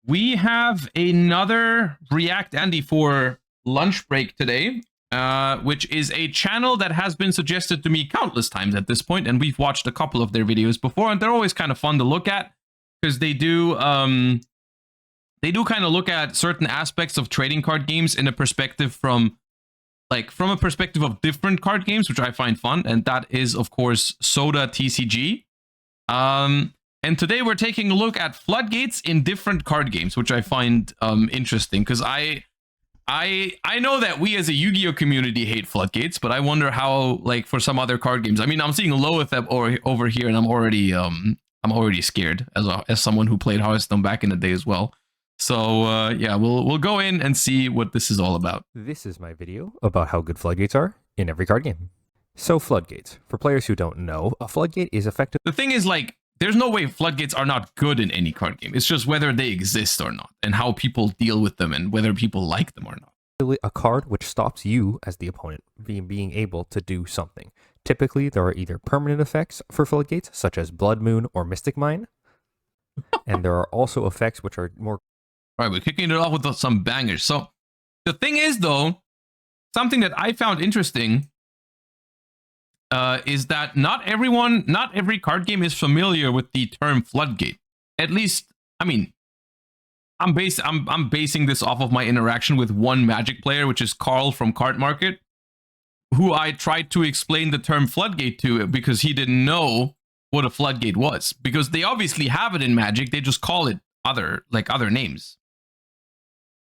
We have another React Andy for lunch break today, which is a channel that has been suggested to me countless times at this point, and we've watched a couple of their videos before, and they're always kind of fun to look at because they do kind of look at certain aspects of trading card games in a perspective from a perspective of different card games, which I find fun, and that is of course Soda TCG. And today we're taking a look at Floodgates in different card games, which I find interesting because I know that we as a Yu-Gi-Oh community hate Floodgates, but I wonder how, like, for some other card games. I mean, I'm seeing Loethep over here, and I'm already scared as someone who played Hearthstone back in the day as well. So yeah, we'll go in and see what this is all about. This is my video about how good Floodgates are in every card game. So Floodgates, for players who don't know, a Floodgate is effective. The thing is, like, there's no way Floodgates are not good in any card game. It's just whether they exist or not, and how people deal with them, and whether people like them or not. A card which stops you as the opponent being able to do something. Typically, there are either permanent effects for Floodgates, such as Blood Moon or Mystic Mine, and there are also effects which are more... All right, we're kicking it off with some bangers. So the thing is, though, something that I found interesting is that not every card game is familiar with the term Floodgate. At least, I mean, I'm basing this off of my interaction with one Magic player, which is Carl from Card Market, who I tried to explain the term Floodgate to because he didn't know what a Floodgate was. Because they obviously have it in Magic, they just call it other names.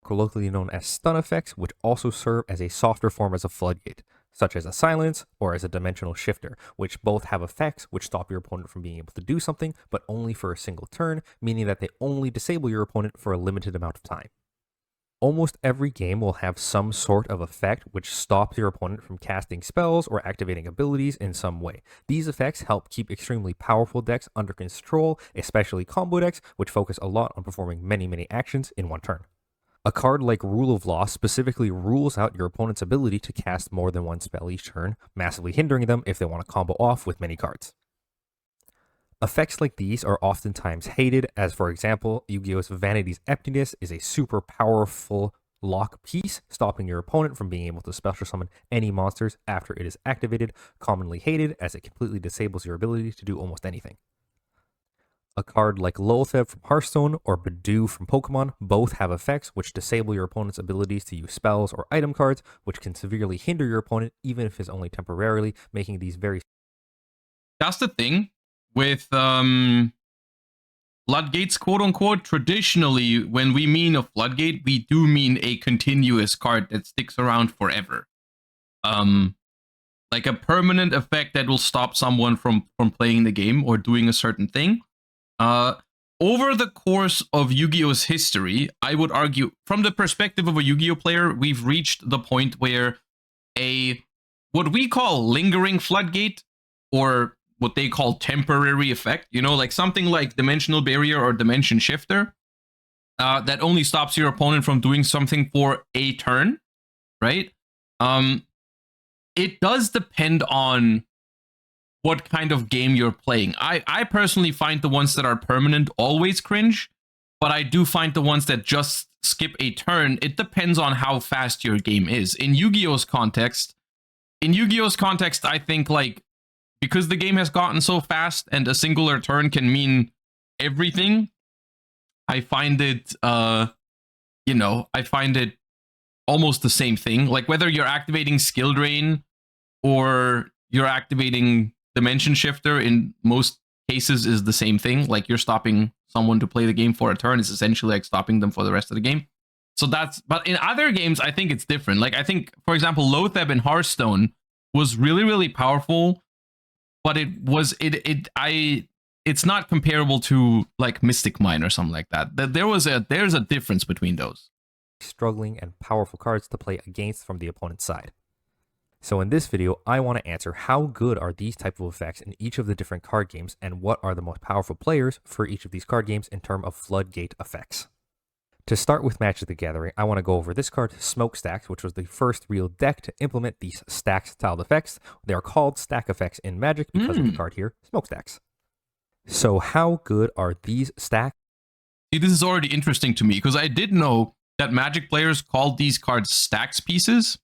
Colloquially known as stun effects, which also serve as a softer form as a Floodgate, such as a silence or as a dimensional shifter, which both have effects which stop your opponent from being able to do something, but only for a single turn, meaning that they only disable your opponent for a limited amount of time. Almost every game will have some sort of effect which stops your opponent from casting spells or activating abilities in some way. These effects help keep extremely powerful decks under control, especially combo decks, which focus a lot on performing many actions in one turn. A card like Rule of Law specifically rules out your opponent's ability to cast more than one spell each turn, massively hindering them if they want to combo off with many cards. Effects like these are oftentimes hated, as for example, Yu-Gi-Oh's Vanity's Emptiness is a super powerful lock piece, stopping your opponent from being able to special summon any monsters after it is activated, commonly hated as it completely disables your ability to do almost anything. A card like Loethep from Hearthstone or Badoo from Pokémon both have effects which disable your opponent's abilities to use spells or item cards, which can severely hinder your opponent even if it's only temporarily, making these very... That's the thing with Floodgates, quote unquote. Traditionally, when we mean a Floodgate, we do mean a continuous card that sticks around forever. Like a permanent effect that will stop someone from playing the game or doing a certain thing. Over the course of Yu-Gi-Oh's history, I would argue, from the perspective of a Yu-Gi-Oh player, we've reached the point where what we call lingering Floodgate, or what they call temporary effect, you know, like something like Dimensional Barrier or Dimension Shifter, that only stops your opponent from doing something for a turn, right? It does depend on what kind of game you're playing. I personally find the ones that are permanent always cringe, but I do find the ones that just skip a turn. It depends on how fast your game is. In Yu-Gi-Oh's context, I think, like, because the game has gotten so fast and a singular turn can mean everything, I find it, I find it almost the same thing. Like, whether you're activating Skill Drain or you're activating Dimension Shifter, in most cases is the same thing. Like, you're stopping someone to play the game for a turn is essentially like stopping them for the rest of the game. So but in other games, I think it's different. Like, I think, for example, Loethep in Hearthstone was really powerful, but it's not comparable to like Mystic Mine or something like that. There's a difference between those. Struggling and powerful cards to play against from the opponent's side. So in this video, I want to answer how good are these type of effects in each of the different card games, and what are the most powerful players for each of these card games in terms of Floodgate effects. To start with Magic the Gathering, I want to go over this card, Smokestacks, which was the first real deck to implement these stack-styled effects. They are called stack effects in Magic because of the card here, Smokestacks. So how good are these stacks? See, this is already interesting to me because I did know that Magic players called these cards stacks pieces,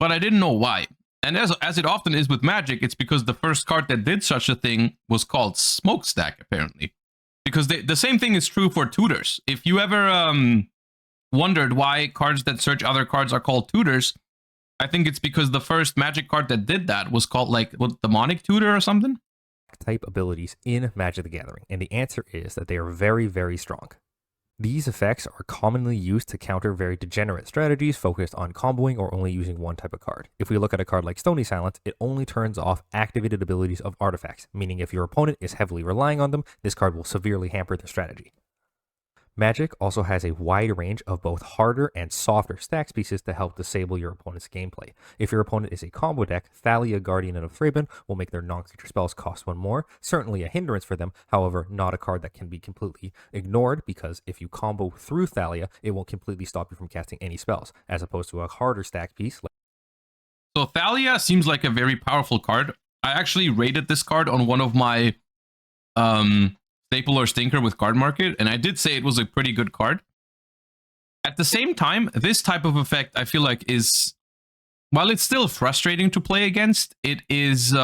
but I didn't know why. And as it often is with Magic, it's because the first card that did such a thing was called Smokestack, apparently. Because the same thing is true for tutors. If you ever wondered why cards that search other cards are called tutors, I think it's because the first Magic card that did that was called, like, what, Demonic Tutor or something? Type abilities in Magic the Gathering, and the answer is that they are very, very strong. These effects are commonly used to counter very degenerate strategies focused on comboing or only using one type of card. If we look at a card like Stony Silence, it only turns off activated abilities of artifacts, meaning if your opponent is heavily relying on them, this card will severely hamper their strategy. Magic also has a wide range of both harder and softer stacks pieces to help disable your opponent's gameplay. If your opponent is a combo deck, Thalia, Guardian, and Thraben will make their non-creature spells cost one more, certainly a hindrance for them, however, not a card that can be completely ignored, because if you combo through Thalia, it won't completely stop you from casting any spells, as opposed to a harder stack piece. So Thalia seems like a very powerful card. I actually rated this card on one of my Staple or Stinker with Card Market, and I did say it was a pretty good card. At the same time, this type of effect, I feel like, is, while it's still frustrating to play against, it is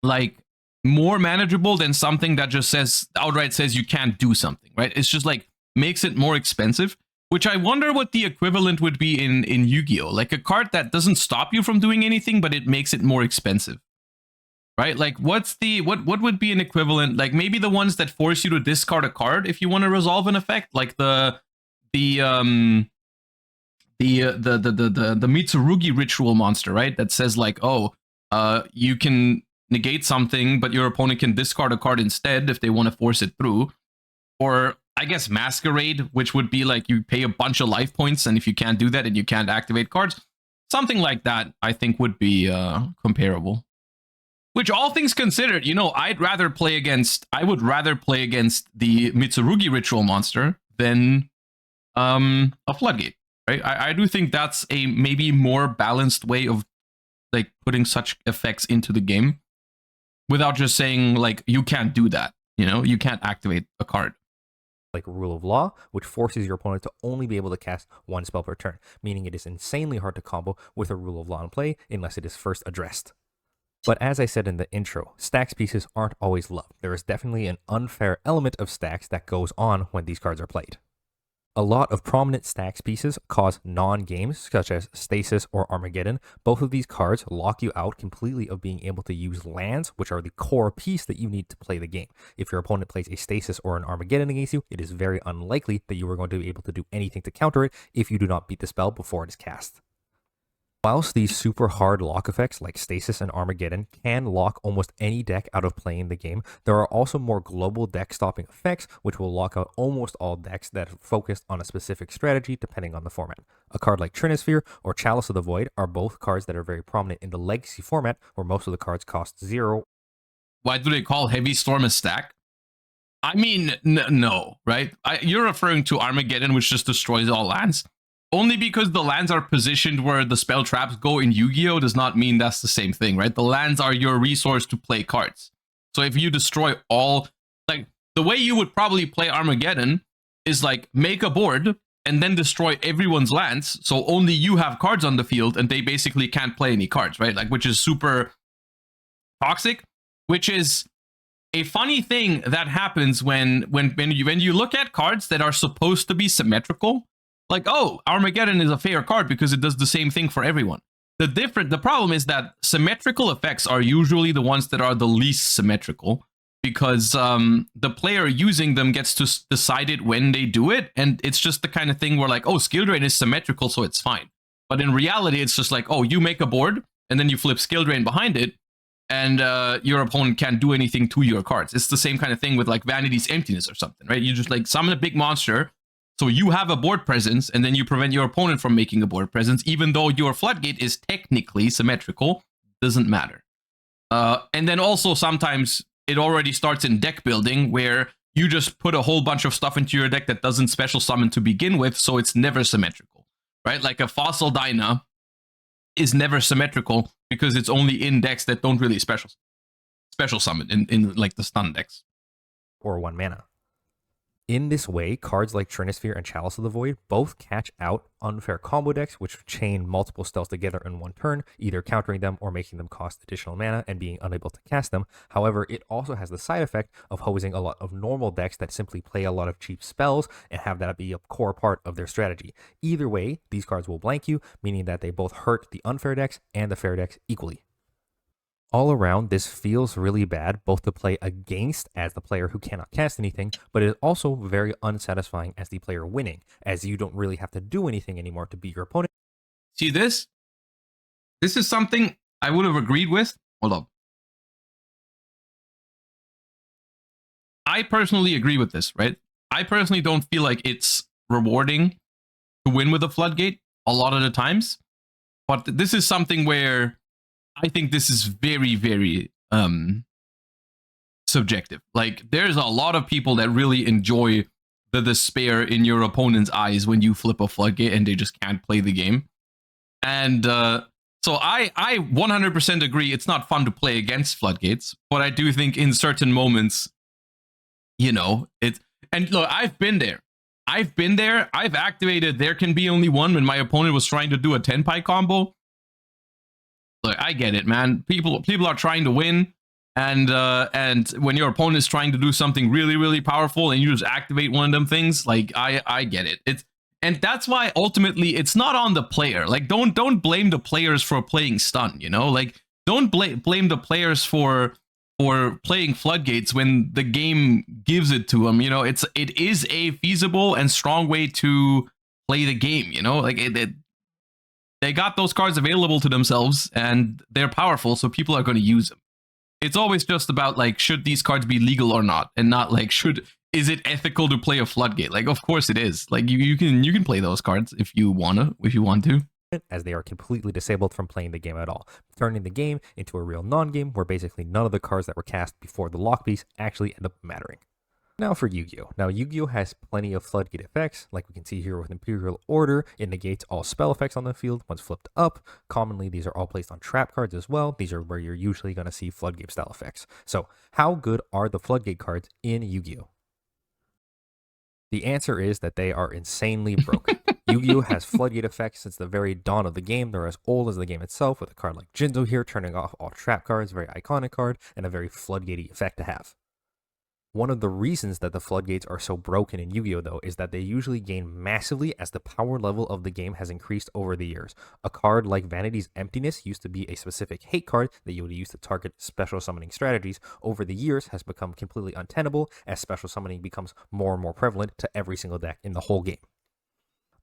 like more manageable than something that just outright says you can't do something, right? It's just like makes it more expensive, which I wonder what the equivalent would be in Yu-Gi-Oh! Like a card that doesn't stop you from doing anything, but it makes it more expensive. Right? Like, what would be an equivalent? Like, maybe the ones that force you to discard a card if you want to resolve an effect, like the Mitsurugi ritual monster, right? That says like, oh, you can negate something, but your opponent can discard a card instead if they want to force it through. Or I guess Masquerade, which would be like you pay a bunch of life points, and if you can't do that, and you can't activate cards, something like that, I think would be comparable. Which, all things considered, you know, I would rather play against the Mitsurugi ritual monster than a Floodgate, right? I do think that's a maybe more balanced way of like putting such effects into the game without just saying like you can't do that, you know, you can't activate a card. Like Rule of Law, which forces your opponent to only be able to cast one spell per turn, meaning it is insanely hard to combo with a Rule of Law in play unless it is first addressed. But as I said in the intro, stacks pieces aren't always loved. There is definitely an unfair element of stacks that goes on when these cards are played. A lot of prominent stacks pieces cause non-games, such as Stasis or Armageddon. Both of these cards lock you out completely of being able to use lands, which are the core piece that you need to play the game. If your opponent plays a Stasis or an Armageddon against you, it is very unlikely that you are going to be able to do anything to counter it if you do not beat the spell before it is cast. Whilst these super hard lock effects like Stasis and Armageddon can lock almost any deck out of playing the game, there are also more global deck stopping effects which will lock out almost all decks that are focused on a specific strategy depending on the format. A card like Trinisphere or Chalice of the Void are both cards that are very prominent in the Legacy format, where most of the cards cost 0. Why do they call Heavy Storm a stack? I mean, no, right? You're referring to Armageddon, which just destroys all lands. Only because the lands are positioned where the spell traps go in Yu-Gi-Oh! Does not mean that's the same thing, right? The lands are your resource to play cards. So if you destroy all, like, the way you would probably play Armageddon is like make a board and then destroy everyone's lands, so only you have cards on the field and they basically can't play any cards, right? Like, which is super toxic, which is a funny thing that happens when you look at cards that are supposed to be symmetrical. Like, oh, Armageddon is a fair card because it does the same thing for everyone. The problem is that symmetrical effects are usually the ones that are the least symmetrical, because the player using them gets to decide it when they do it, and it's just the kind of thing where like, oh, skill drain is symmetrical, so it's fine. But in reality, it's just like, oh, you make a board, and then you flip skill drain behind it, and your opponent can't do anything to your cards. It's the same kind of thing with like Vanity's Emptiness or something, right? You just like summon a big monster, so you have a board presence, and then you prevent your opponent from making a board presence, even though your Floodgate is technically symmetrical. Doesn't matter. And then also sometimes it already starts in deck building, where you just put a whole bunch of stuff into your deck that doesn't special summon to begin with, so it's never symmetrical, right? Like a Fossil Dyna is never symmetrical because it's only in decks that don't really special summon in like the stun decks. Or 1 mana. In this way, cards like Trinisphere and Chalice of the Void both catch out unfair combo decks, which chain multiple spells together in one turn, either countering them or making them cost additional mana and being unable to cast them. However, it also has the side effect of hosing a lot of normal decks that simply play a lot of cheap spells and have that be a core part of their strategy. Either way, these cards will blank you, meaning that they both hurt the unfair decks and the fair decks equally. All around, this feels really bad, both to play against as the player who cannot cast anything, but it is also very unsatisfying as the player winning, as you don't really have to do anything anymore to beat your opponent. See this? This is something I would have agreed with. Hold up. I personally agree with this, right? I personally don't feel like it's rewarding to win with a Floodgate a lot of the times, but this is something where I think this is very, very subjective. Like, there's a lot of people that really enjoy the despair in your opponent's eyes when you flip a Floodgate and they just can't play the game. And so I 100% agree it's not fun to play against Floodgates, but I do think in certain moments, you know, it's... And look, I've been there. I've activated There Can Be Only One when my opponent was trying to do a Tenpai combo. Look, I get it, man. People are trying to win, and when your opponent is trying to do something really, really powerful, and you just activate one of them things, like I get it. And that's why ultimately it's not on the player. Like, don't blame the players for playing stun. You know, like don't blame the players for playing Floodgates when the game gives it to them. You know, it is a feasible and strong way to play the game. You know, like they got those cards available to themselves and they're powerful, so people are going to use them. It's always just about, like, should these cards be legal or not, and not like, is it ethical to play a Floodgate? Like, of course it is. Like, you can play those cards if you want to. As they are completely disabled from playing the game at all, turning the game into a real non-game where basically none of the cards that were cast before the lock piece actually end up mattering. Now for Yugioh. Now Yugioh has plenty of Floodgate effects, like we can see here with Imperial Order. It negates all spell effects on the field once flipped up. Commonly, these are all placed on trap cards as well. These are where you're usually going to see Floodgate style effects. So how good are the Floodgate cards in Yugioh? The answer is that they are insanely broken. Yugioh has Floodgate effects since the very dawn of the game. They're as old as the game itself, with a card like Jinzo here turning off all trap cards, very iconic card, and a very Floodgatey effect to have. One of the reasons that the Floodgates are so broken in Yugioh, though, is that they usually gain massively as the power level of the game has increased over the years. A card like Vanity's Emptiness used to be a specific hate card that you would use to target special summoning strategies. Over the years has become completely untenable as special summoning becomes more and more prevalent to every single deck in the whole game.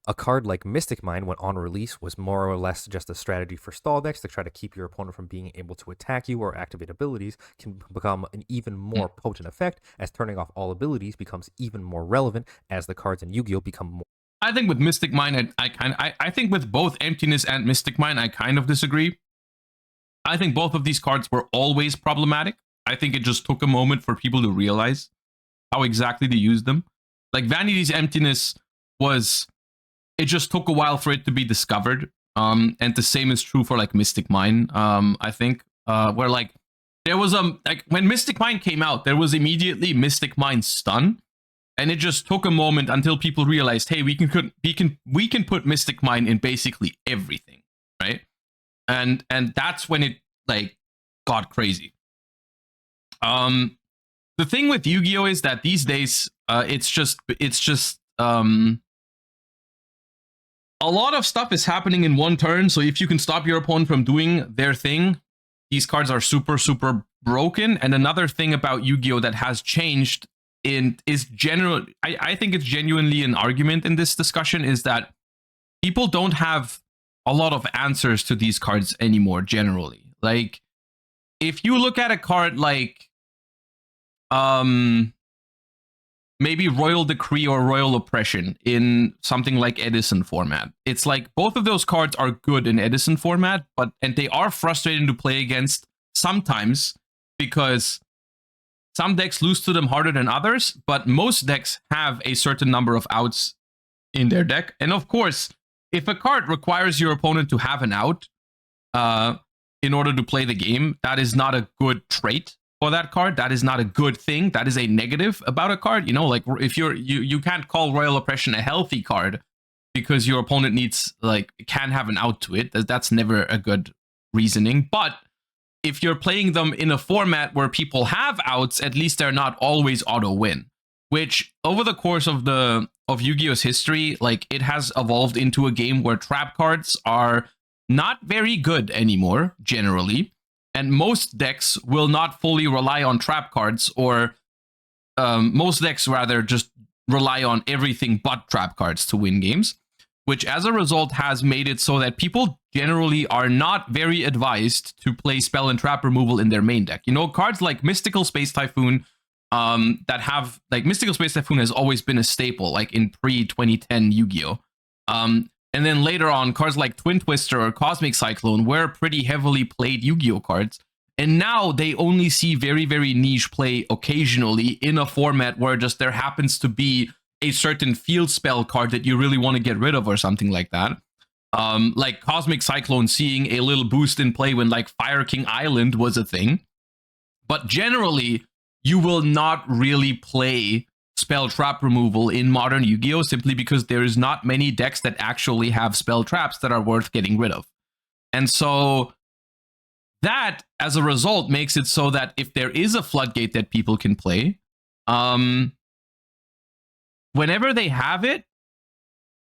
A card like Mystic Mine, when on release, was more or less just a strategy for stall decks to try to keep your opponent from being able to attack you or activate abilities, can become an even more potent effect as turning off all abilities becomes even more relevant as the cards in Yu-Gi-Oh! Become more. I think with Mystic Mine, I think with both Emptiness and Mystic Mine, I kind of disagree. I think both of these cards were always problematic. I think it just took a moment for people to realize how exactly to use them. Like Vanity's Emptiness was... It just took a while for it to be discovered. And the same is true for like Mystic Mine, I think. Where like there was like when Mystic Mine came out, there was immediately Mystic Mine Stun. And it just took a moment until people realized, hey, we can put Mystic Mine in basically everything, right? And that's when it like got crazy. The thing with Yu-Gi-Oh! Is that these days it's just a lot of stuff is happening in one turn, so if you can stop your opponent from doing their thing, these cards are super, super broken. And another thing about Yu-Gi-Oh! That has changed is general. I think it's genuinely an argument in this discussion, is that people don't have a lot of answers to these cards anymore, generally. Like, if you look at a card like maybe Royal Decree or Royal Oppression in something like Edison format, it's like both of those cards are good in Edison format, and they are frustrating to play against sometimes because some decks lose to them harder than others, but most decks have a certain number of outs in their deck. And of course, if a card requires your opponent to have an out in order to play the game, that is not a good trait. for that card. That is not a good thing. That is a negative about a card. You know, like if you can't call Royal Oppression a healthy card because your opponent needs, like, can have an out to it. That's never a good reasoning. But if you're playing them in a format where people have outs, at least they're not always auto win. Which over the course of Yu-Gi-Oh's history, like, it has evolved into a game where trap cards are not very good anymore, generally. And most decks will not fully rely on trap cards, or most decks rather just rely on everything but trap cards to win games, which as a result has made it so that people generally are not very advised to play spell and trap removal in their main deck. You know, cards like Mystical Space Typhoon, that have, like, Mystical Space Typhoon has always been a staple, like in pre-2010 Yu-Gi-Oh! And then later on, cards like Twin Twister or Cosmic Cyclone were pretty heavily played Yu-Gi-Oh! Cards. And now they only see very, very niche play occasionally in a format where just there happens to be a certain field spell card that you really want to get rid of or something like that. Like Cosmic Cyclone seeing a little boost in play when, like, Fire King Island was a thing. But generally, you will not really play spell trap removal in modern Yu-Gi-Oh! Simply because there is not many decks that actually have spell traps that are worth getting rid of. And so that, as a result, makes it so that if there is a floodgate that people can play, whenever they have it,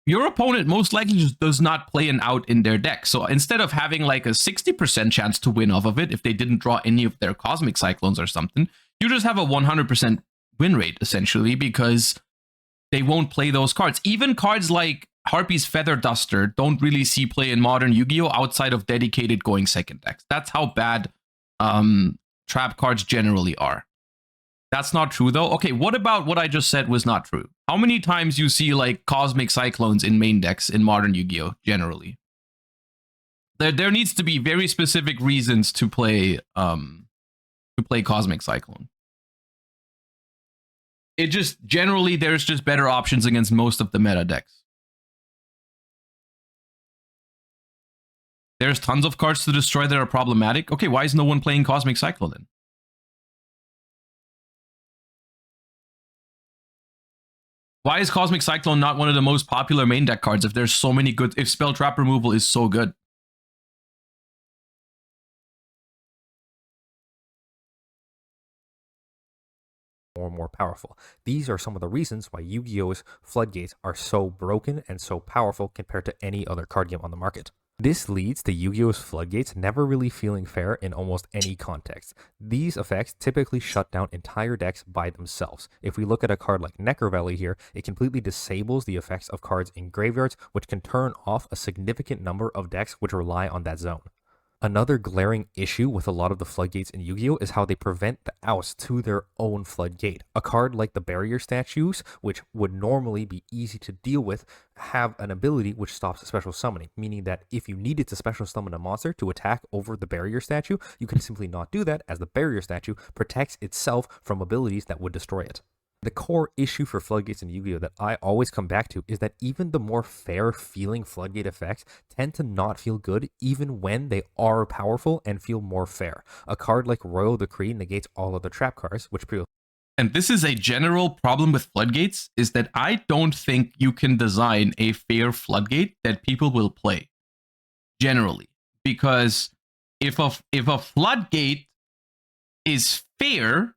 your opponent most likely just does not play an out in their deck. So instead of having like a 60% chance to win off of it if they didn't draw any of their Cosmic Cyclones or something, you just have a 100% win rate, essentially, because they won't play those cards. Even cards like Harpy's Feather Duster don't really see play in modern Yu-Gi-Oh! Outside of dedicated going second decks. That's how bad trap cards generally are. That's not true, though. Okay, what about what I just said was not true? How many times you see, like, Cosmic Cyclones in main decks in modern Yu-Gi-Oh! Generally? There needs to be very specific reasons to play Cosmic Cyclone. It just, generally, there's just better options against most of the meta decks. There's tons of cards to destroy that are problematic. Okay, why is no one playing Cosmic Cyclone then? Why is Cosmic Cyclone not one of the most popular main deck cards if there's so many good, if spell trap removal is so good? More and more powerful. These are some of the reasons why Yu-Gi-Oh's Floodgates are so broken and so powerful compared to any other card game on the market. This leads to Yu-Gi-Oh's Floodgates never really feeling fair in almost any context. These effects typically shut down entire decks by themselves. If we look at a card like Necro Valley here, it completely disables the effects of cards in graveyards, which can turn off a significant number of decks which rely on that zone. Another glaring issue with a lot of the floodgates in Yu-Gi-Oh! Is how they prevent the outs to their own floodgate. A card like the barrier statues, which would normally be easy to deal with, have an ability which stops special summoning, meaning that if you needed to special summon a monster to attack over the barrier statue, you can simply not do that, as the barrier statue protects itself from abilities that would destroy it. The core issue for floodgates in Yu-Gi-Oh! That I always come back to is that even the more fair feeling floodgate effects tend to not feel good even when they are powerful and feel more fair. A card like Royal Decree negates all other trap cards, which and this is a general problem with floodgates, is that I don't think you can design a fair floodgate that people will play, generally. Because if a floodgate is fair,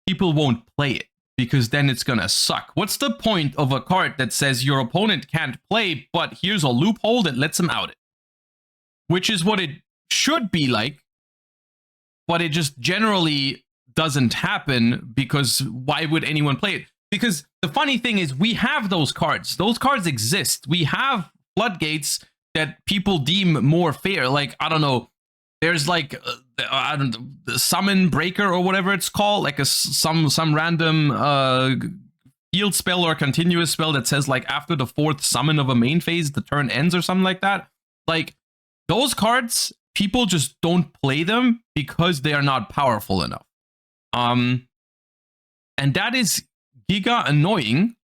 people won't play it, because then it's gonna suck. What's the point of a card that says your opponent can't play, but here's a loophole that lets him out it? Which is what it should be like, but it just generally doesn't happen, because why would anyone play it? Because the funny thing is, we have those cards. Those cards exist. We have floodgates that people deem more fair. Like, I don't know, there's like I don't know, the summon breaker or whatever it's called, like some random field spell or continuous spell that says, like, after the 4th summon of a main phase, the turn ends or something like that. Like, those cards, people just don't play them because they are not powerful enough. And that is giga annoying,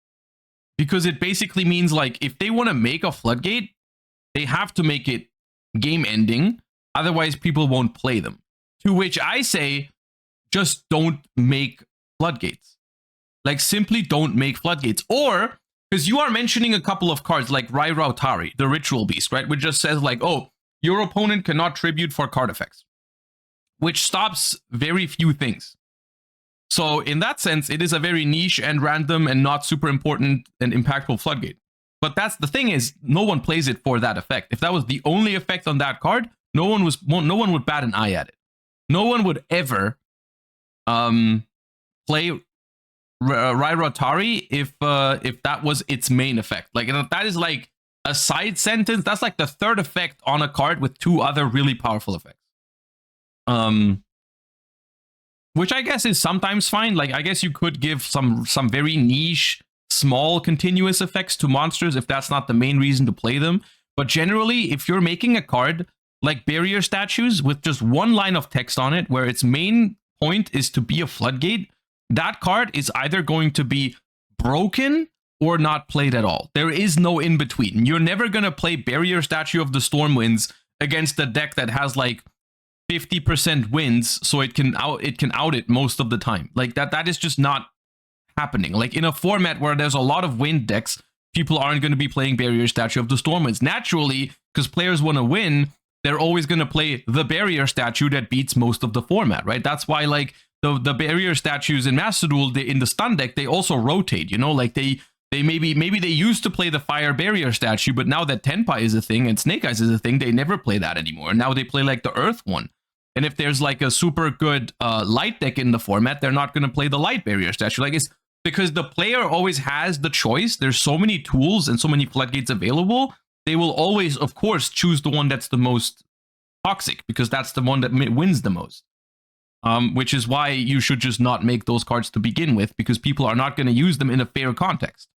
because it basically means, like, if they want to make a floodgate, they have to make it game ending. Otherwise, people won't play them. To which I say, just don't make Floodgates. Like, simply don't make Floodgates. Or, because you are mentioning a couple of cards like Rairautari, the Ritual Beast, right? Which just says like, oh, your opponent cannot tribute for card effects, which stops very few things. So in that sense, it is a very niche and random and not super important and impactful Floodgate. But that's the thing is, no one plays it for that effect. If that was the only effect on that card, no one would bat an eye at it. No one would ever play Rairautari if that was its main effect. Like, that is like a side sentence. That's like the third effect on a card with two other really powerful effects. Which I guess is sometimes fine. Like, I guess you could give some very niche, small, continuous effects to monsters if that's not the main reason to play them. But generally, if you're making a card like Barrier Statues with just one line of text on it, where its main point is to be a Floodgate, that card is either going to be broken or not played at all. There is no in between. You're never going to play Barrier Statue of the Stormwinds against a deck that has like 50% wins, so it can out it most of the time. Like, that is just not happening. Like, in a format where there's a lot of wind decks, people aren't going to be playing Barrier Statue of the Stormwinds. Naturally, because players want to win, they're always going to play the Barrier Statue that beats most of the format, right? That's why, like, the Barrier Statues in Master Duel, in the stun deck, they also rotate, you know? Like, they maybe they used to play the Fire Barrier Statue, but now that Tenpai is a thing and Snake Eyes is a thing, they never play that anymore. Now they play, like, the Earth one. And if there's, like, a super good light deck in the format, they're not going to play the Light Barrier Statue. Like, it's because the player always has the choice. There's so many tools and so many Floodgates available. They will always, of course, choose the one that's the most toxic, because that's the one that wins the most. Which is why you should just not make those cards to begin with, because people are not going to use them in a fair context.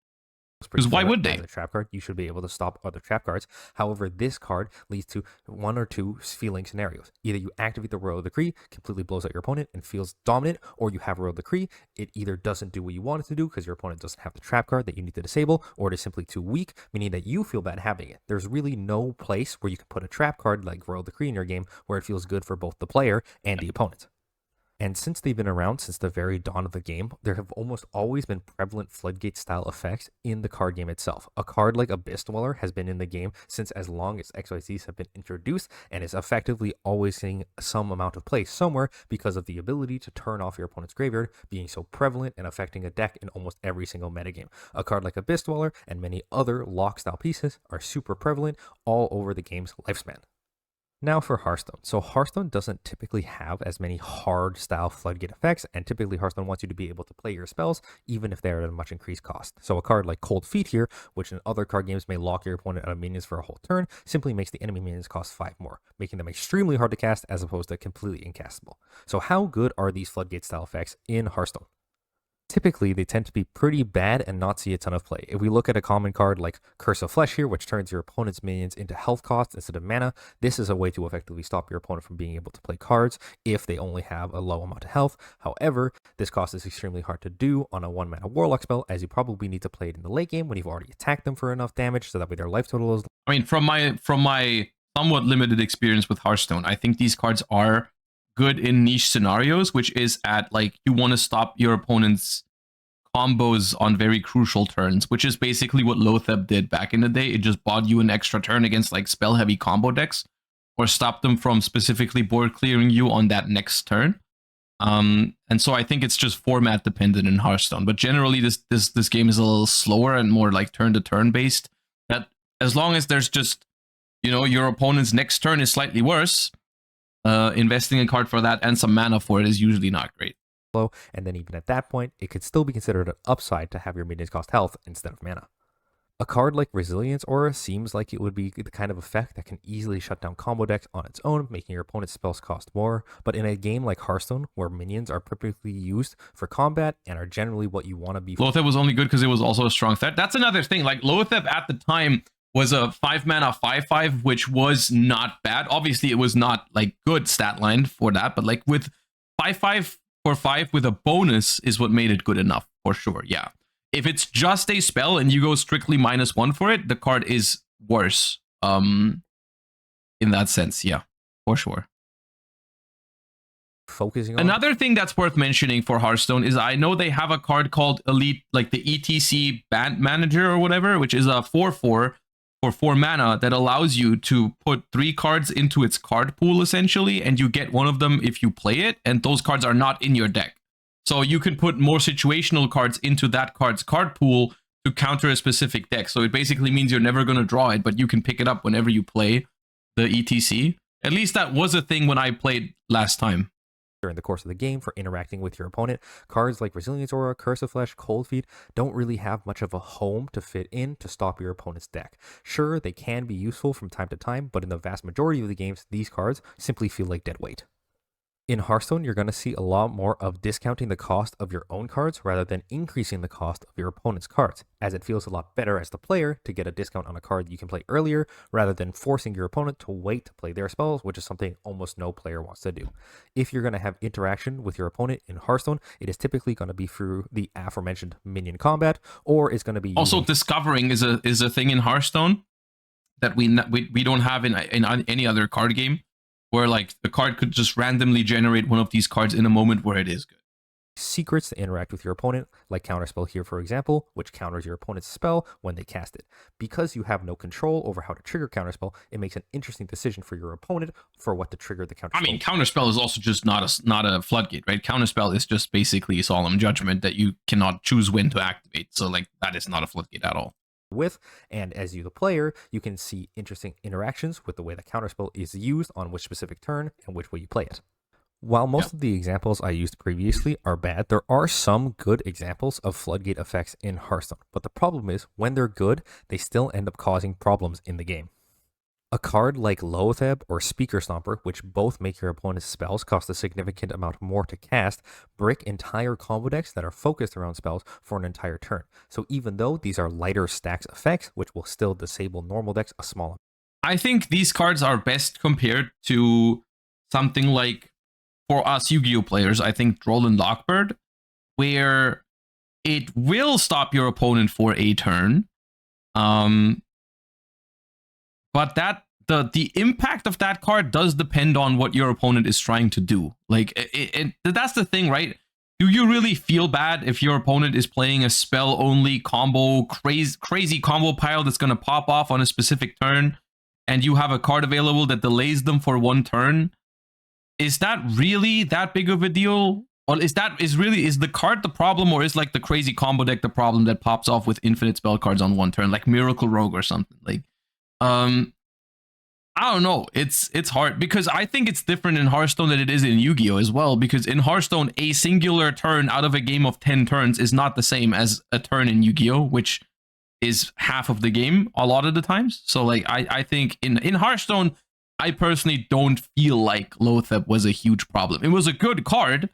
Because why would they? As a trap card, you should be able to stop other trap cards. However, this card leads to one or two feeling scenarios. Either you activate the Royal Decree, completely blows out your opponent and feels dominant, or you have Royal Decree, it either doesn't do what you want it to do because your opponent doesn't have the trap card that you need to disable, or it is simply too weak, meaning that you feel bad having it. There's really no place where you can put a trap card like Royal Decree in your game where it feels good for both the player and the opponent. And since they've been around since the very dawn of the game, there have almost always been prevalent Floodgate-style effects in the card game itself. A card like Abyss Dweller has been in the game since as long as XYZs have been introduced, and is effectively always seeing some amount of play somewhere because of the ability to turn off your opponent's graveyard being so prevalent and affecting a deck in almost every single metagame. A card like Abyss Dweller and many other lock-style pieces are super prevalent all over the game's lifespan. Now for Hearthstone. So Hearthstone doesn't typically have as many hard style Floodgate effects, and typically Hearthstone wants you to be able to play your spells even if they're at a much increased cost. So a card like Cold Feet here, which in other card games may lock your opponent out of minions for a whole turn, simply makes the enemy minions cost 5 more, making them extremely hard to cast as opposed to completely incastable. So how good are these Floodgate style effects in Hearthstone? Typically, they tend to be pretty bad and not see a ton of play. If we look at a common card like Curse of Flesh here, which turns your opponent's minions into health costs instead of mana, this is a way to effectively stop your opponent from being able to play cards if they only have a low amount of health. However, this cost is extremely hard to do on a 1-mana Warlock spell, as you probably need to play it in the late game when you've already attacked them for enough damage, so that way their life total is... I mean, from my somewhat limited experience with Hearthstone, I think these cards are good in niche scenarios, which is at, like, you want to stop your opponent's combos on very crucial turns, which is basically what Lotheb did back in the day. It just bought you an extra turn against, like, spell heavy combo decks, or stopped them from specifically board clearing you on that next turn. And so I think it's just format dependent in Hearthstone, but generally this game is a little slower and more like turn to turn based. That as long as there's just, you know, your opponent's next turn is slightly worse, investing a card for that and some mana for it is usually not great. And then even at that point, it could still be considered an upside to have your minions cost health instead of mana. A card like Resilience Aura seems like it would be the kind of effect that can easily shut down combo decks on its own, making your opponent's spells cost more. But in a game like Hearthstone, where minions are typically used for combat and are generally what you want to be... Lotheb was only good because it was also a strong threat. That's another thing. Like, Lotheb at the time was a 5-mana 5/5, which was not bad. Obviously, it was not, like, good stat line for that, but, like, with 5/5 for 5 with a bonus is what made it good enough, for sure, yeah. If it's just a spell and you go strictly -1 for it, the card is worse. In that sense, yeah, for sure. focusing on. Another thing that's worth mentioning for Hearthstone is I know they have a card called Elite, like the ETC Band Manager or whatever, which is a 4/4 for 4 mana that allows you to put 3 cards into its card pool essentially, and you get one of them if you play it, and those cards are not in your deck. So you can put more situational cards into that card's card pool to counter a specific deck. So it basically means you're never going to draw it, but you can pick it up whenever you play the ETC. At least that was a thing when I played last time. During the course of the game for interacting with your opponent, cards like Resilience Aura, Curse of Flesh, Cold Feet don't really have much of a home to fit in to stop your opponent's deck. Sure, they can be useful from time to time, but in the vast majority of the games, these cards simply feel like dead weight. In Hearthstone, you're going to see a lot more of discounting the cost of your own cards rather than increasing the cost of your opponent's cards, as it feels a lot better as the player to get a discount on a card you can play earlier rather than forcing your opponent to wait to play their spells, which is something almost no player wants to do. If you're going to have interaction with your opponent in Hearthstone, it is typically going to be through the aforementioned minion combat, or it's going to be also discovering is a thing in Hearthstone that we don't have in any other card game, where like the card could just randomly generate one of these cards in a moment where it is good. Secrets to interact with your opponent, like Counterspell here, for example, which counters your opponent's spell when they cast it. Because you have no control over how to trigger Counterspell, it makes an interesting decision for your opponent for what to trigger the Counterspell. I mean, Counterspell is also just not a floodgate, right? Counterspell is just basically Solemn Judgment that you cannot choose when to activate. So like that is not a floodgate at all. With, and as you the player, you can see interesting interactions with the way the counterspell is used on which specific turn and which way you play it. While most of the examples I used previously are bad, there are some good examples of floodgate effects in Hearthstone, but the problem is when they're good, they still end up causing problems in the game. A card like Loatheb or Speaker Stomper, which both make your opponent's spells cost a significant amount more to cast, brick entire combo decks that are focused around spells for an entire turn. So even though these are lighter stacks effects, which will still disable normal decks a small amount. I think these cards are best compared to something like, for us Yu-Gi-Oh players, I think Droll and Lockbird, where it will stop your opponent for a turn. But that the impact of that card does depend on what your opponent is trying to do. Like, that's the thing, right? Do you really feel bad if your opponent is playing a spell-only combo, crazy combo pile that's going to pop off on a specific turn, and you have a card available that delays them for 1 turn? Is that really that big of a deal? Or is the card the problem, or is like the crazy combo deck the problem that pops off with infinite spell cards on 1 turn, like Miracle Rogue or something? Like, I don't know. It's hard because I think it's different in Hearthstone than it is in Yu-Gi-Oh as well, because in Hearthstone, a singular turn out of a game of 10 turns is not the same as a turn in Yu-Gi-Oh, which is half of the game a lot of the times. So like I think in Hearthstone, I personally don't feel like Loatheb was a huge problem. It was a good card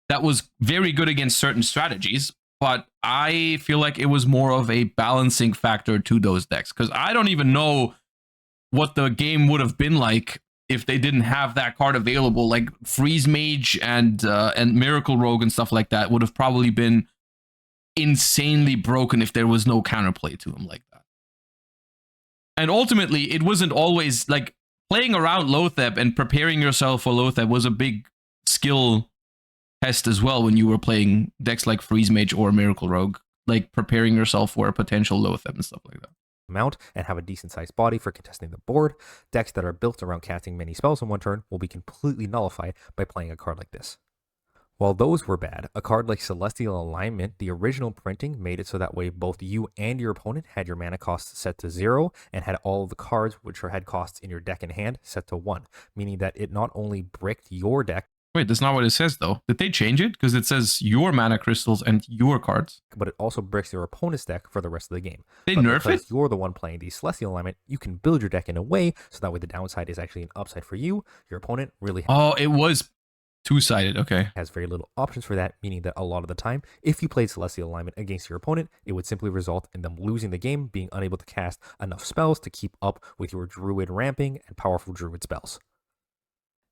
that was very good against certain strategies, but I feel like it was more of a balancing factor to those decks, because I don't even know what the game would have been like if they didn't have that card available. Like Freeze Mage and Miracle Rogue and stuff like that would have probably been insanely broken if there was no counterplay to them like that. And ultimately, it wasn't always like playing around Loatheb and preparing yourself for Loatheb was a big skill test as well when you were playing decks like Freeze Mage or Miracle Rogue, like preparing yourself for a potential Loatheb and stuff like that. Amount and have a decent sized body for contesting the board. Decks that are built around casting many spells in 1 turn will be completely nullified by playing a card like this. While those were bad, a card like Celestial Alignment, the original printing made it so that way both you and your opponent had your mana costs set to 0 and had all of the cards which had costs in your deck in hand set to 1, meaning that it not only bricked your deck. Wait, that's not what it says though. Did they change it? Because it says your mana crystals and your cards. But it also bricks your opponent's deck for the rest of the game. They but nerf because it? you're the one playing the Celestial Alignment, you can build your deck in a way so that way the downside is actually an upside for you. Your opponent really it was 2-sided. Okay. Has very little options for that, meaning that a lot of the time, if you played Celestial Alignment against your opponent, it would simply result in them losing the game, being unable to cast enough spells to keep up with your Druid ramping and powerful Druid spells.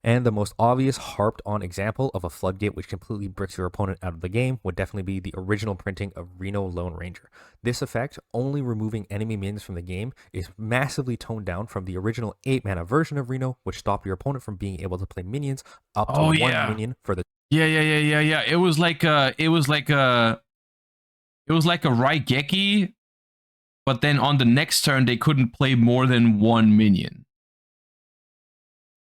And the most obvious harped on example of a floodgate which completely bricks your opponent out of the game would definitely be the original printing of Reno Lone Ranger. This effect, only removing enemy minions from the game, is massively toned down from the original 8-mana version of Reno, which stopped your opponent from being able to play minions up to one minion for the Yeah. It was like a Raigeki, but then on the next turn they couldn't play more than one minion.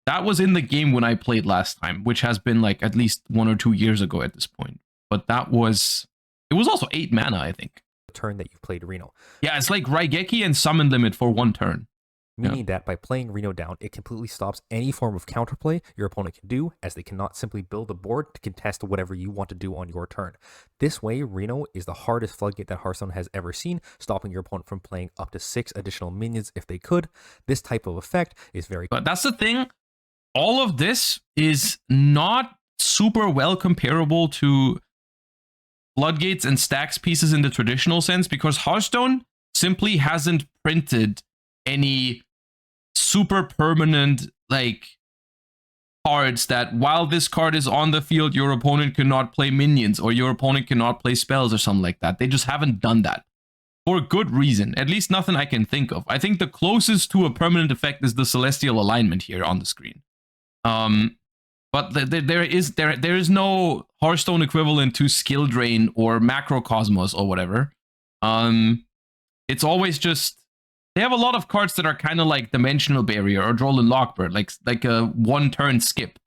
That was in the game when I played last time, which has been like at least 1 or 2 years ago at this point. But it was also 8 mana, I think. Turn that you've played Reno. Yeah, it's like Raigeki and summon limit for 1 turn. Meaning that by playing Reno down, it completely stops any form of counterplay your opponent can do, as they cannot simply build a board to contest whatever you want to do on your turn. This way, Reno is the hardest floodgate that Hearthstone has ever seen, stopping your opponent from playing up to 6 additional minions if they could. This type of effect is very... But that's the thing. All of this is not super well comparable to floodgates and stacks pieces in the traditional sense, because Hearthstone simply hasn't printed any super permanent like cards that while this card is on the field, your opponent cannot play minions or your opponent cannot play spells or something like that. They just haven't done that for good reason. At least nothing I can think of. I think the closest to a permanent effect is the Celestial Alignment here on the screen. But there is no Hearthstone equivalent to Skill Drain or Macrocosmos or whatever. It's always just they have a lot of cards that are kind of like Dimensional Barrier or Droll and Lockbird, like a 1-turn skip,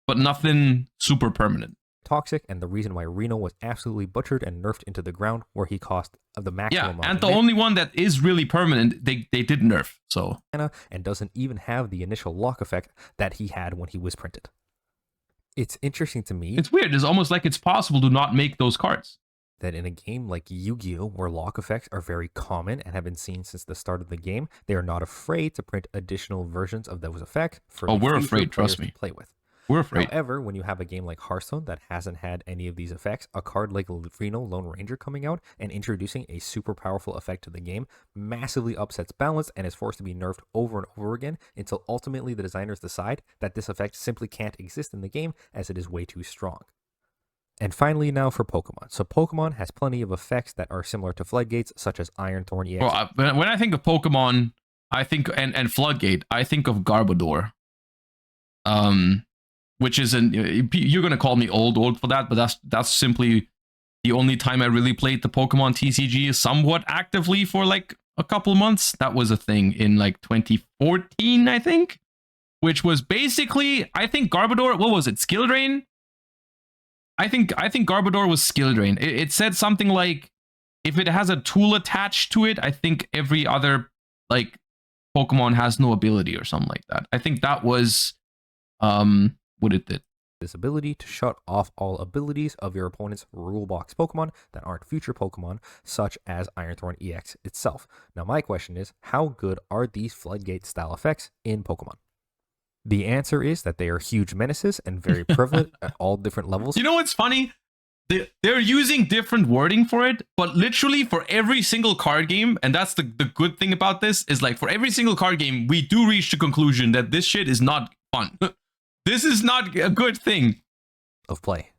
but nothing super permanent. Toxic, and the reason why Reno was absolutely butchered and nerfed into the ground, where he cost the maximum. Yeah, and the only one that is really permanent, they did nerf. So and doesn't even have the initial lock effect that he had when he was printed. It's interesting to me. It's weird. It's almost like it's possible to not make those cards. That in a game like Yu-Gi-Oh, where lock effects are very common and have been seen since the start of the game, they are not afraid to print additional versions of those effects for we're afraid, trust me. To play with. We're afraid. However, when you have a game like Hearthstone that hasn't had any of these effects, a card like Reno Lone Ranger coming out and introducing a super powerful effect to the game massively upsets balance and is forced to be nerfed over and over again until ultimately the designers decide that this effect simply can't exist in the game as it is way too strong. And finally, now for Pokemon. So Pokemon has plenty of effects that are similar to Floodgates, such as Ironthorn EX. Well, when I think of Pokemon, I think and Floodgate, I think of Garbodor. Which is you're gonna call me old for that, but that's simply the only time I really played the Pokemon TCG somewhat actively for like a couple months. That was a thing in like 2014, I think, which was basically, I think Garbodor, what was it, Skill Drain? I think Garbodor was Skill Drain. It said something like, if it has a tool attached to it, I think every other like Pokemon has no ability or something like that. I think that was what it did. This ability to shut off all abilities of your opponent's rule box Pokemon that aren't future Pokemon, such as Ironthorn EX itself. Now my question is, how good are these Floodgate style effects in Pokemon? The answer is that they are huge menaces and very prevalent at all different levels. You know what's funny? They're using different wording for it, but literally for every single card game, and that's the good thing about this, is like for every single card game, we do reach the conclusion that this shit is not fun. This is not a good thing. Of play.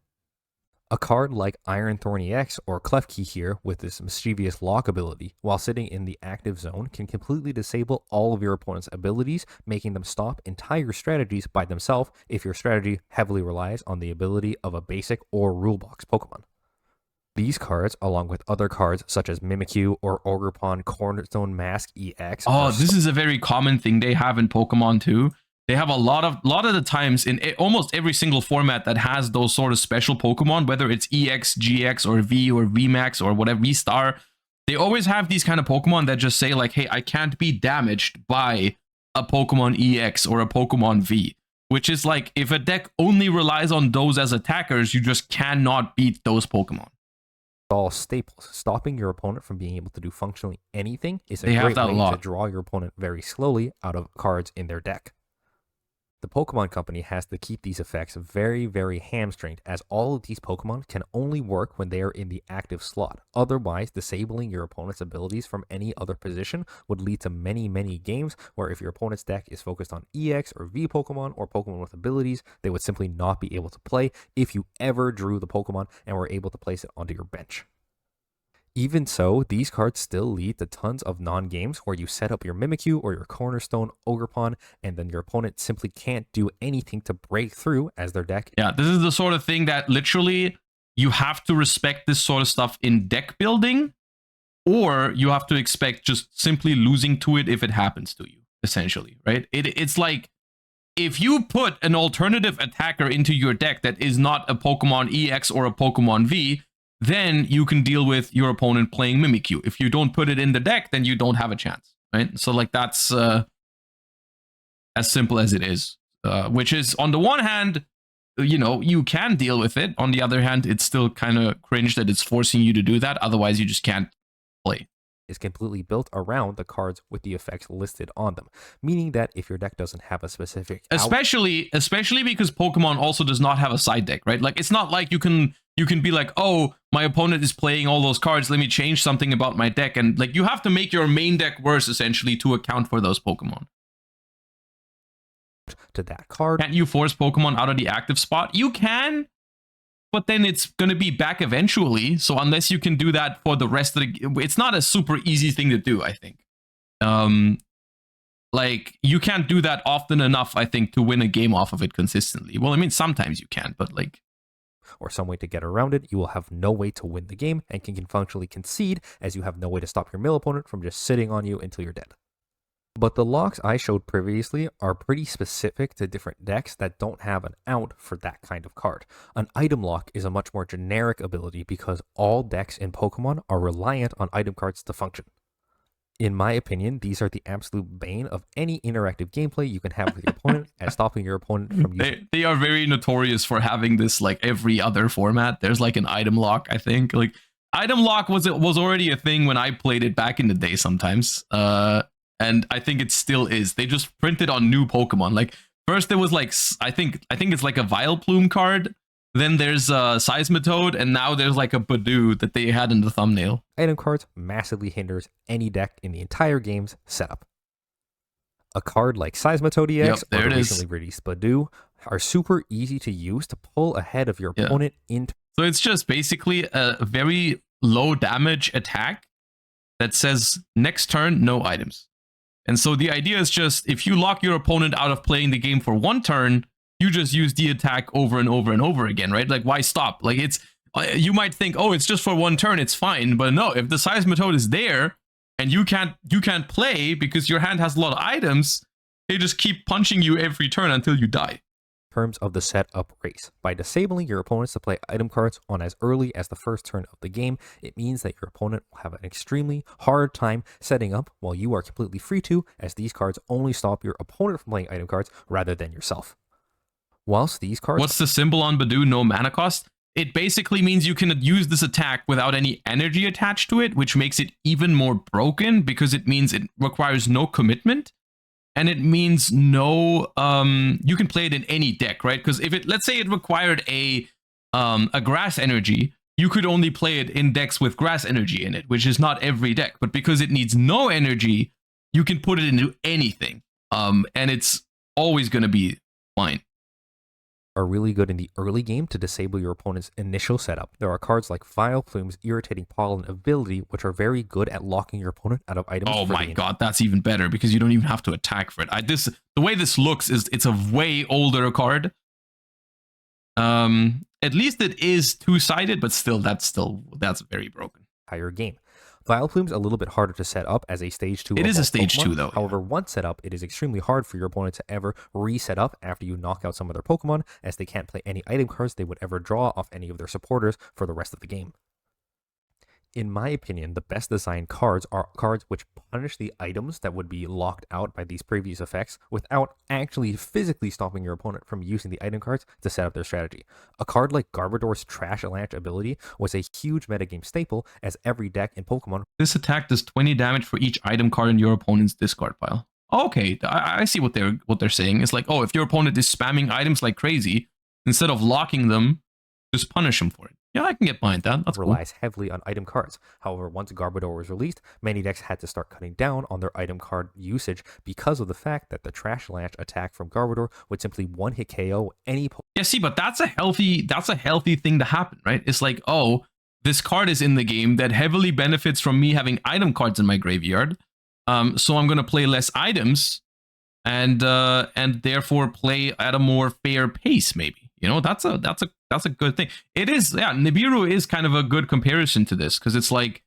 A card like Ironthorn EX or Klefki here with this mischievous lock ability, while sitting in the active zone, can completely disable all of your opponent's abilities, making them stop entire strategies by themselves if your strategy heavily relies on the ability of a basic or rule box Pokemon. These cards, along with other cards such as Mimikyu or Ogerpon Cornerstone Mask EX. Oh, this is a very common thing they have in Pokemon too. They have a lot of the times in almost every single format that has those sort of special Pokemon, whether it's EX, GX, or V, or VMAX, or whatever, V-Star. They always have these kind of Pokemon that just say like, hey, I can't be damaged by a Pokemon EX or a Pokemon V. Which is like, if a deck only relies on those as attackers, you just cannot beat those Pokemon. All staples. Stopping your opponent from being able to do functionally anything is a great way to draw your opponent very slowly out of cards in their deck. The Pokemon Company has to keep these effects very, very hamstringed, as all of these Pokemon can only work when they are in the active slot. Otherwise, disabling your opponent's abilities from any other position would lead to many, many games where if your opponent's deck is focused on EX or V Pokemon or Pokemon with abilities, they would simply not be able to play if you ever drew the Pokemon and were able to place it onto your bench. Even so, these cards still lead to tons of non-games where you set up your Mimikyu or your Cornerstone Ogerpon, and then your opponent simply can't do anything to break through as their deck. Yeah, this is the sort of thing that literally you have to respect this sort of stuff in deck building, or you have to expect just simply losing to it if it happens to you, essentially, right? It's like, if you put an alternative attacker into your deck that is not a Pokemon EX or a Pokemon V, then you can deal with your opponent playing Mimikyu. If you don't put it in the deck, then you don't have a chance, right? So like that's as simple as it is, which is on the one hand, you know, you can deal with it. On the other hand, it's still kind of cringe that it's forcing you to do that. Otherwise, you just can't play. Is completely built around the cards with the effects listed on them, meaning that if your deck doesn't have a specific especially because Pokemon also does not have a side deck, right? Like it's not like you can be like, oh, my opponent is playing all those cards, let me change something about my deck, and like you have to make your main deck worse essentially to account for those Pokemon. To that card, can't you force Pokemon out of the active spot? You can, but then it's going to be back eventually. So unless you can do that for the rest of the... It's not a super easy thing to do, I think. Like, you can't do that often enough, I think, to win a game off of it consistently. Well, I mean, sometimes you can, but like... or some way to get around it, you will have no way to win the game and can functionally concede, as you have no way to stop your mill opponent from just sitting on you until you're dead. But the locks I showed previously are pretty specific to different decks that don't have an out for that kind of card. An item lock is a much more generic ability because all decks in Pokemon are reliant on item cards to function. In my opinion, these are the absolute bane of any interactive gameplay you can have with your opponent, as stopping your opponent from using... They are very notorious for having this like every other format. There's like an item lock, I think. Like, item lock was already a thing when I played it back in the day sometimes. And I think it still is. They just printed on new Pokemon. Like first there was like, I think it's like a Vileplume card. Then there's a Seismitoad, and now there's like a Badoo that they had in the thumbnail. Item cards massively hinders any deck in the entire game's setup. A card like Seismitoad EX or the recently released Badoo are super easy to use to pull ahead of your opponent into... So it's just basically a very low damage attack that says next turn, no items. And so the idea is just, if you lock your opponent out of playing the game for one turn, you just use the attack over and over and over again, right? Like, why stop? Like, it's, you might think, oh, it's just for one turn, it's fine. But no, if the Seismitoad is there and you can't play because your hand has a lot of items, they just keep punching you every turn until you die. Terms of the setup race. By disabling your opponents to play item cards on as early as the first turn of the game, it means that your opponent will have an extremely hard time setting up while you are completely free to, as these cards only stop your opponent from playing item cards rather than yourself. Whilst these cards... What's the symbol on Badoo? No mana cost? It basically means you can use this attack without any energy attached to it, which makes it even more broken because it means it requires no commitment. And it means no, you can play it in any deck, right? Because if it, let's say it required a grass energy, you could only play it in decks with grass energy in it, which is not every deck. But because it needs no energy, you can put it into anything. And it's always going to be fine. Are really good in the early game to disable your opponent's initial setup. There are cards like Vileplume's Irritating Pollen ability, which are very good at locking your opponent out of items. Oh my god, that's even better because you don't even have to attack for it. The way this looks is it's a way older card. At least it is two-sided, but still that's very broken. Higher game. Vileplume's a little bit harder to set up as a stage 2. It is a stage Pokemon. 2 though. However, once set up, it is extremely hard for your opponent to ever reset up after you knock out some of their Pokemon, as they can't play any item cards they would ever draw off any of their supporters for the rest of the game. In my opinion, the best designed cards are cards which punish the items that would be locked out by these previous effects without actually physically stopping your opponent from using the item cards to set up their strategy. A card like Garbodor's Trash Avalanche ability was a huge metagame staple, as every deck in Pokemon... This attack does 20 damage for each item card in your opponent's discard pile. okay, I see what they're saying. It's like, oh, if your opponent is spamming items like crazy, instead of locking them, just punish them for it. Yeah, I can get behind that. That's relies heavily on item cards. However, once Garbodor was released, many decks had to start cutting down on their item card usage because of the fact that the Trash Launch attack from Garbodor would simply one-hit KO any Yeah, see, but that's a healthy thing to happen, right? It's like, oh, this card is in the game that heavily benefits from me having item cards in my graveyard. So I'm gonna play less items and therefore play at a more fair pace, maybe. You know, that's a good thing. It is, yeah, Nibiru is kind of a good comparison to this, because it's like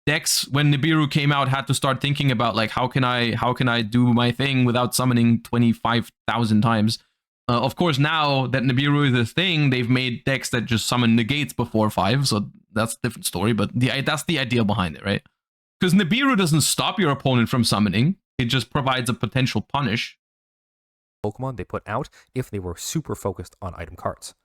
decks when Nibiru came out had to start thinking about like how can I do my thing without summoning 25,000 times. Of course, now that Nibiru is a thing, they've made decks that just summon negates before 5, so that's a different story, but that's the idea behind it, right? Because Nibiru doesn't stop your opponent from summoning, it just provides a potential punish. Pokemon they put out if they were super focused on item cards.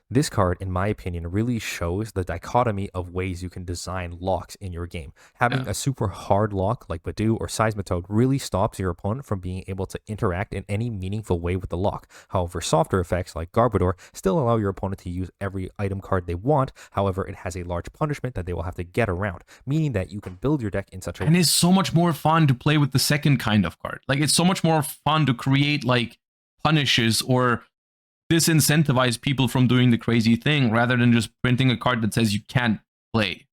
This card, in my opinion, really shows the dichotomy of ways you can design locks in your game. Having a super hard lock like Badoo or Seismitoad really stops your opponent from being able to interact in any meaningful way with the lock. However, softer effects like Garbodor still allow your opponent to use every item card they want. However, it has a large punishment that they will have to get around, meaning that you can build your deck in such a way. And it's so much more fun to play with the second kind of card. Like, it's so much more fun to create like punishes or disincentivize people from doing the crazy thing rather than just printing a card that says you can't play.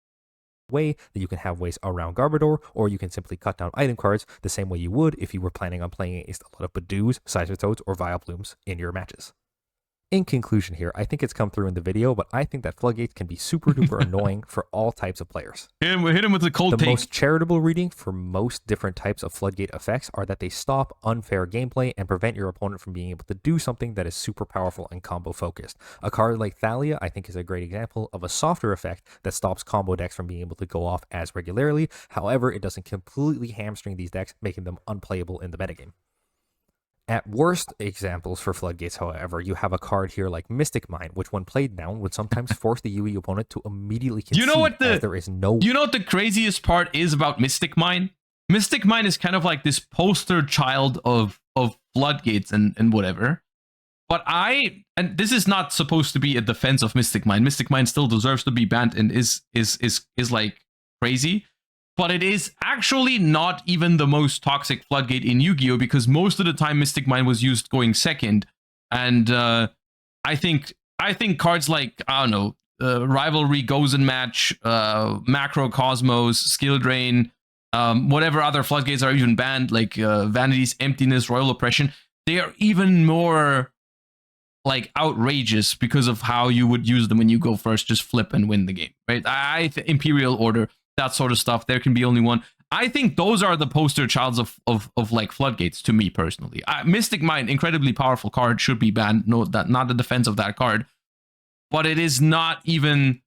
Way that you can have ways around Garbodor, or you can simply cut down item cards the same way you would if you were planning on playing against a lot of Badoos, Seismitoads, or Vileplumes in your matches. In conclusion here, I think it's come through in the video, but I think that Floodgates can be super duper annoying for all types of players. Hit him with the cold take. The most charitable reading for most different types of Floodgate effects are that they stop unfair gameplay and prevent your opponent from being able to do something that is super powerful and combo focused. A card like Thalia, I think, is a great example of a softer effect that stops combo decks from being able to go off as regularly. However, it doesn't completely hamstring these decks, making them unplayable in the metagame. At worst examples for Floodgates, however, you have a card here like Mystic Mine, which when played down would sometimes force the Yugioh opponent to immediately concede. There is no... You know what the craziest part is about Mystic Mine? Mystic Mine is kind of like this poster child of Floodgates and whatever. But and this is not supposed to be a defense of Mystic Mine. Mystic Mine still deserves to be banned and is like crazy. But it is actually not even the most toxic Floodgate in Yu-Gi-Oh! Because most of the time Mystic Mine was used going second. And I think cards like, I don't know, Rivalry, Gozen Match, Macro Cosmos, Skill Drain, whatever other Floodgates are even banned, like Vanity's Emptiness, Royal Oppression, they are even more like outrageous because of how you would use them when you go first, just flip and win the game, right? Imperial Order, that sort of stuff, there can be only one. I think those are the poster childs of like Floodgates to me personally. Mystic Mine, incredibly powerful card, should be banned. No, that not the defense of that card, but it is not even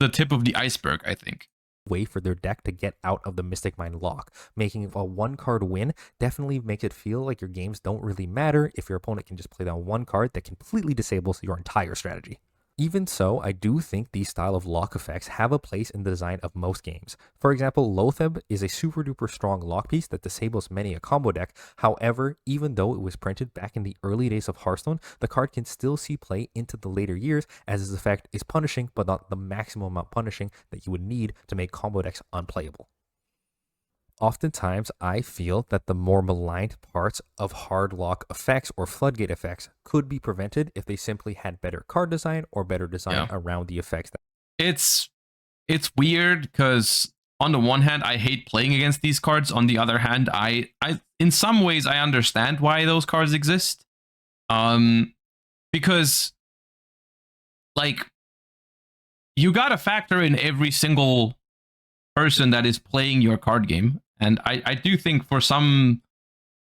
the tip of the iceberg, I think. Way for their deck to get out of the Mystic Mine lock. Making a one card win definitely makes it feel like your games don't really matter if your opponent can just play down one card that completely disables your entire strategy. Even so, I do think these style of lock effects have a place in the design of most games. For example, Loatheb is a super duper strong lock piece that disables many a combo deck. However, even though it was printed back in the early days of Hearthstone, the card can still see play into the later years, as its effect is punishing, but not the maximum amount punishing that you would need to make combo decks unplayable. Oftentimes, I feel that the more maligned parts of hard lock effects or Floodgate effects could be prevented if they simply had better card design or better design around the effects. It's weird because on the one hand, I hate playing against these cards. On the other hand, I in some ways I understand why those cards exist. Because like you gotta factor in every single person that is playing your card game. And I do think for some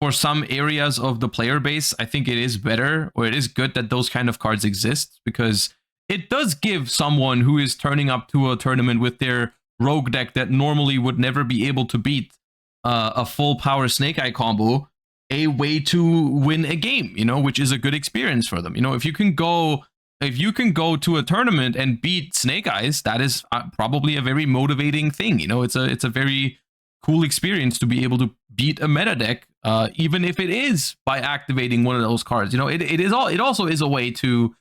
areas of the player base, I think it is better, or it is good that those kind of cards exist, because it does give someone who is turning up to a tournament with their rogue deck that normally would never be able to beat a full power Snake Eye combo a way to win a game, you know, which is a good experience for them. You know, if you can go to a tournament and beat Snake Eyes, that is probably a very motivating thing. You know, it's a very cool experience to be able to beat a meta deck, even if it is by activating one of those cards. You know, it also is a way to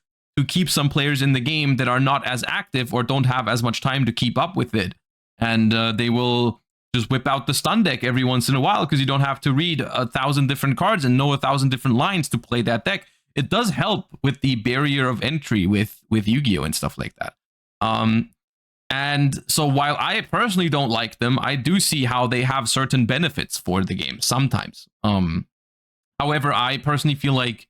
keep some players in the game that are not as active or don't have as much time to keep up with it, and they will just whip out the stun deck every once in a while because you don't have to read 1,000 different cards and know 1,000 different lines to play that deck. It does help with the barrier of entry with Yu-Gi-Oh and stuff like that. And so while I personally don't like them, I do see how they have certain benefits for the game sometimes. However, I personally feel like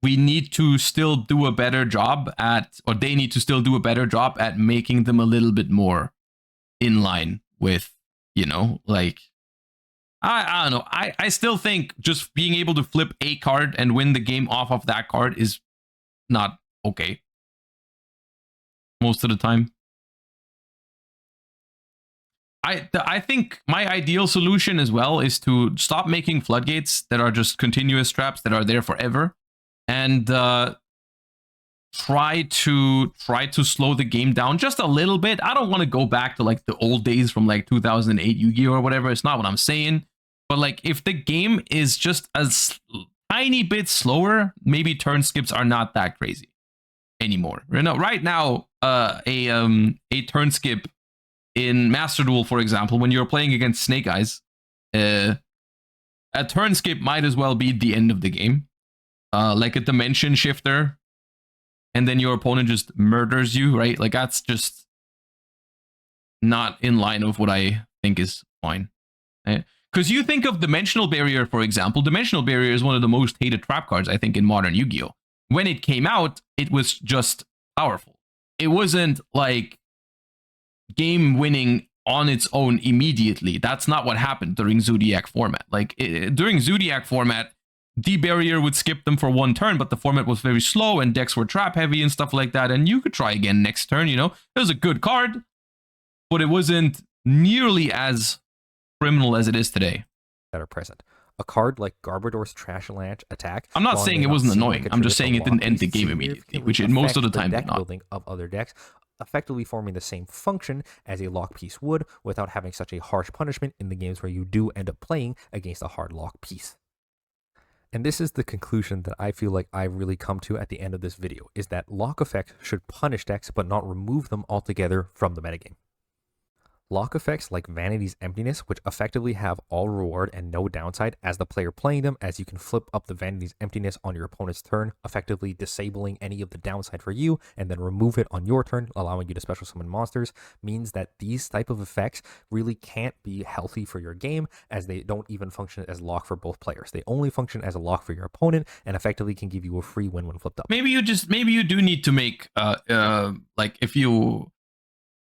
we need to still do a better job at, or they need to still do a better job at making them a little bit more in line with, you know, like, I don't know. I still think just being able to flip a card and win the game off of that card is not okay most of the time. I think my ideal solution as well is to stop making floodgates that are just continuous traps that are there forever, and try to slow the game down just a little bit. I don't want to go back to like the old days from like 2008 Yu-Gi-Oh or whatever. It's not what I'm saying, but like if the game is just a tiny bit slower, maybe turn skips are not that crazy anymore. You know, right now, a turn skip in Master Duel, for example, when you're playing against Snake Eyes, a turn skip might as well be the end of the game. Like a dimension shifter, and then your opponent just murders you, right? Like that's just not in line of what I think is fine. Because you think of Dimensional Barrier, for example. Dimensional Barrier is one of the most hated trap cards, I think, in modern Yu-Gi-Oh! When it came out, it was just powerful. It wasn't like game winning on its own immediately. That's not what happened during Zodiac format. Like during Zodiac format, the barrier would skip them for one turn, but the format was very slow and decks were trap heavy and stuff like that. And you could try again next turn, you know. It was a good card, but it wasn't nearly as criminal as it is today. That are present. A card like Garbodor's Trash Launch Attack. I'm not saying it wasn't annoying. I'm just saying it didn't end the game immediately, which it most of the time did not. Building of other decks, effectively forming the same function as a lock piece would, without having such a harsh punishment in the games where you do end up playing against a hard lock piece. And this is the conclusion that I feel like I really come to at the end of this video, is that lock effects should punish decks but not remove them altogether from the metagame. Lock effects like Vanity's Emptiness, which effectively have all reward and no downside as the player playing them, as you can flip up the Vanity's Emptiness on your opponent's turn, effectively disabling any of the downside for you, and then remove it on your turn, allowing you to special summon monsters, means that these type of effects really can't be healthy for your game, as they don't even function as lock for both players. They only function as a lock for your opponent, and effectively can give you a free win when flipped up. Maybe you do need to make like if you.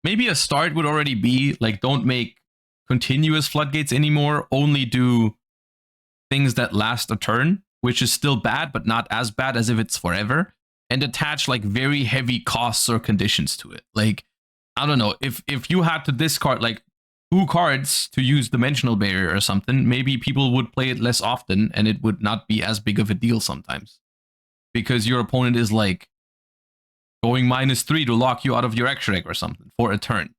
Maybe a start would already be like, don't make continuous floodgates anymore. Only do things that last a turn, which is still bad, but not as bad as if it's forever. And attach like very heavy costs or conditions to it. Like, I don't know, if you had to discard like 2 cards to use Dimensional Barrier or something, maybe people would play it less often and it would not be as big of a deal sometimes. Because your opponent is like, going -3 to lock you out of your extra deck or something for a turn.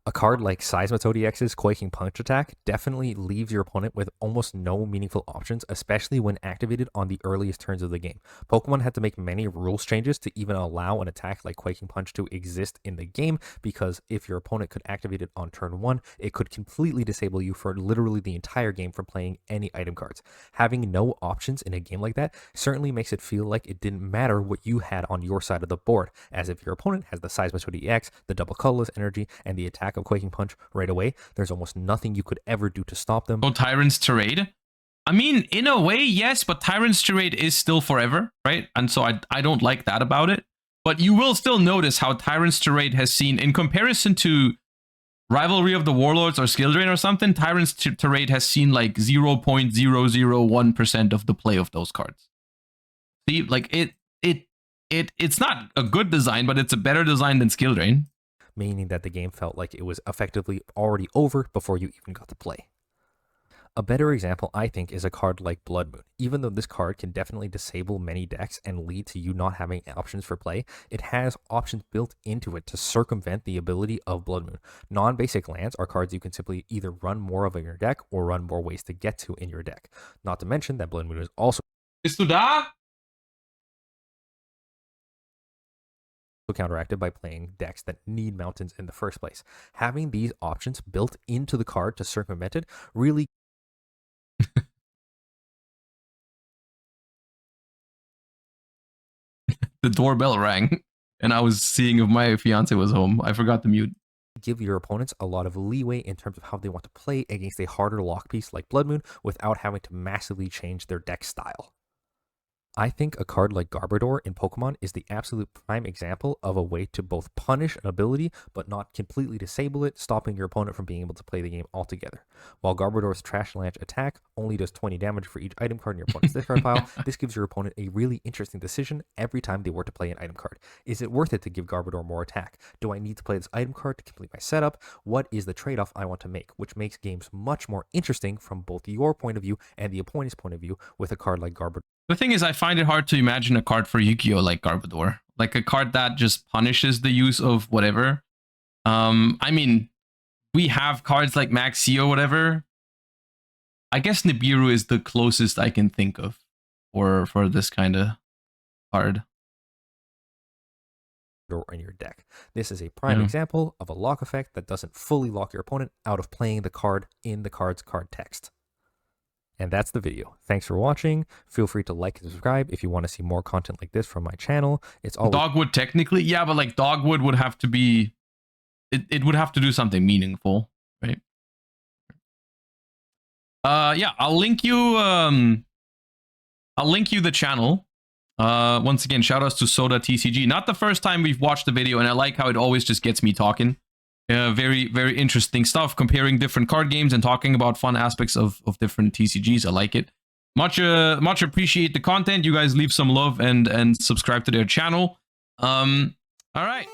A card like Seismitoad Quaking Punch Attack definitely leaves your opponent with almost no meaningful options, especially when activated on the earliest turns of the game. Pokemon had to make many rules changes to even allow an attack like Quaking Punch to exist in the game, because if your opponent could activate it on turn 1, it could completely disable you for literally the entire game from playing any item cards. Having no options in a game like that certainly makes it feel like it didn't matter what you had on your side of the board, as if your opponent has the Seismitoad EX, the double colorless energy, and the attack of Quaking Punch right away, there's almost nothing you could ever do to stop them. Oh, Tyrant's Tirade? I mean, in a way, yes, but Tyrant's Tirade is still forever, right? And so I don't like that about it. But you will still notice how Tyrant's Tirade has seen, in comparison to Rivalry of the Warlords or Skill Drain or something, Tyrant's Tirade has seen like 0.001% of the play of those cards. See, like it's not a good design, but it's a better design than Skill Drain. Meaning that the game felt like it was effectively already over before you even got to play. A better example, I think, is a card like Blood Moon. Even though this card can definitely disable many decks and lead to you not having options for play, it has options built into it to circumvent the ability of Blood Moon. Non-basic lands are cards you can simply either run more of in your deck or run more ways to get to in your deck. Not to mention that Blood Moon is also Bist du da? counteracted by playing decks that need mountains in the first place. Having these options built into the card to circumvent it really The doorbell rang, and I was seeing if my fiance was home. I forgot to mute. give your opponents a lot of leeway in terms of how they want to play against a harder lock piece like Blood Moon without having to massively change their deck style. I think a card like Garbodor in Pokemon is the absolute prime example of a way to both punish an ability but not completely disable it, stopping your opponent from being able to play the game altogether. While Garbodor's Trash Launch attack only does 20 damage for each item card in your opponent's discard pile, this gives your opponent a really interesting decision every time they were to play an item card. Is it worth it to give Garbodor more attack? Do I need to play this item card to complete my setup? What is the trade-off I want to make? Which makes games much more interesting from both your point of view and the opponent's point of view with a card like Garbodor. The thing is, I find it hard to imagine a card for Yugioh like Garbodor. Like a card that just punishes the use of whatever. I mean, we have cards like Maxi or whatever. I guess Nibiru is the closest I can think of for this kind of card. In your deck. This is a prime example of a lock effect that doesn't fully lock your opponent out of playing the card in the card's card text. And that's the video. Thanks for watching. Feel free to like and subscribe if you want to see more content like this from my channel. It's all Dogwood technically, yeah, but like Dogwood would have to be, it would have to do something meaningful, right? Yeah, I'll link you the channel. Once again, shout outs to Soda TCG. Not the first time we've watched the video, and I like how it always just gets me talking. Very, very interesting stuff, comparing different card games and talking about fun aspects of different TCGs. I like it. Much appreciate the content. You guys leave some love and subscribe to their channel. All right.